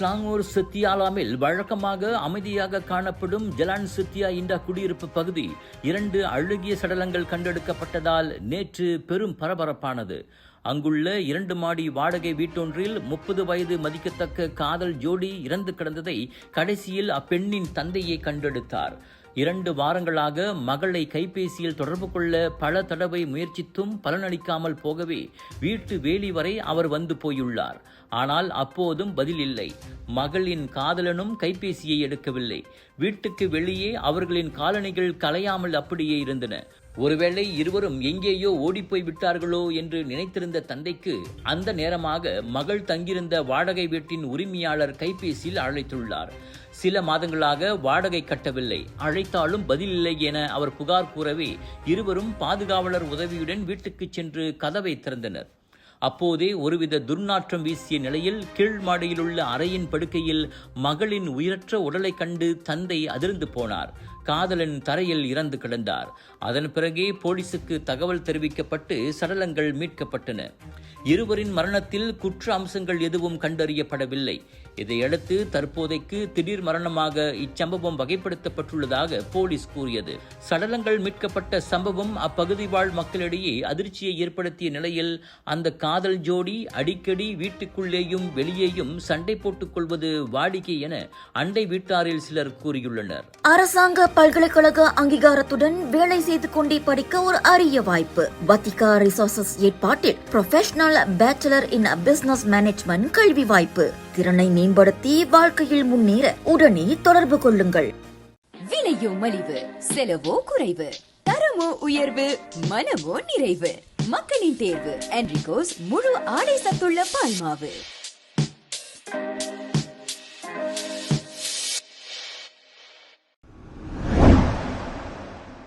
ஸ்லாங்கூர் சித்தியாலாமில் வழக்கமாக அமைதியாக காணப்படும் ஜலான் சித்தியா இண்டா குடியிருப்பு பகுதி 2 அழுகிய சடலங்கள் கண்டெடுக்கப்பட்டதால் நேற்று பெரும் பரபரப்பானது. அங்குள்ள 2 மாடி வாடகை வீட்டொன்றில் 30 வயது மதிக்கத்தக்க காதல் ஜோடி இறந்து கிடந்ததை கடைசியில் அப்பெண்ணின் தந்தையை கண்டெடுத்தார். 2 வாரங்களாக மகளை கைபேசியில் தொடர்பு கொள்ள பல தடவை முயற்சித்தும் பலனளிக்காமல் போகவே வீட்டு வேலி வரை அவர் வந்து போயுள்ளார். ஆனால் அப்போதும் பதில் இல்லை. மகளின் காதலனும் கைபேசியை எடுக்கவில்லை. வீட்டுக்கு வெளியே அவர்களின் காலணிகள் கலையாமல் அப்படியே இருந்தன. ஒருவேளை இருவரும் எங்கேயோ ஓடிப்போய் விட்டார்களோ என்று நினைத்திருந்த தந்தைக்கு அந்த நேரமாக மகள் தங்கியிருந்த வாடகை வீட்டின் உரிமையாளர் கைபேசியில் அழைத்துள்ளார். சில மாதங்களாக வாடகை கட்டவில்லை, அழைத்தாலும் பதில் இல்லை என அவர் புகார் கூறவே இருவரும் பாதுகாவலர் உதவியுடன் வீட்டுக்கு சென்று கதவை திறந்தனர். அப்போதே ஒருவித துர்நாற்றம் வீசிய நிலையில் கீழ் மாடியிலுள்ள அறையின் படுக்கையில் மகளின் உயிரற்ற உடலை கண்டு தந்தை அதிர்ந்து போனார். காதலன் தரையில் இறந்து கிடந்தார். அதன் பிறகே போலீசுக்கு தகவல் தெரிவிக்கப்பட்டு சடலங்கள் மீட்கப்பட்டன. இருவரின் மரணத்தில் குற்ற அம்சங்கள் எதுவும் கண்டறியப்படவில்லை. இதையடுத்து தற்போதைக்கு திடீர் மரணமாக இச்சம்பவம் வகைப்படுத்தப்பட்டுள்ளதாக போலீஸ் கூறியது. சடலங்கள் மீட்கப்பட்ட சம்பவம் அப்பகுதி வாழ் மக்களிடையே அதிர்ச்சியை ஏற்படுத்திய நிலையில் அந்த காதல் ஜோடி அடிக்கடி வீட்டுக்குள்ளேயும் வெளியேயும் சண்டை போட்டுக் கொள்வது வாடிக்கை என அண்டை வீட்டாரில் சிலர் கூறியுள்ளனர். அரசாங்க பல்கலைக்கழக அங்கீகாரத்துடன் வேலை செய்து கொண்டே படிக்க ஒரு அரிய வாய்ப்பு. வத்திகா ரிசோர்சஸ் ஏற்பாட்டில் ப்ரொஃபஷனல் பேச்சுலர் இன் பிசினஸ் மேனேஜ்மெண்ட் கல்வி வாய்ப்பு. திறனை மேம்படுத்தி வாழ்க்கையில் முன்னேற உடனே தொடர்பு கொள்ளுங்கள். விலையோ மலிவு, செலவோ குறைவு, தரமோ உயர்வு, மனமோ நிறைவு. மக்களின் தேர்வு என்ரிகோஸ் முழு ஆடை சத்துள்ள பால்மாவு.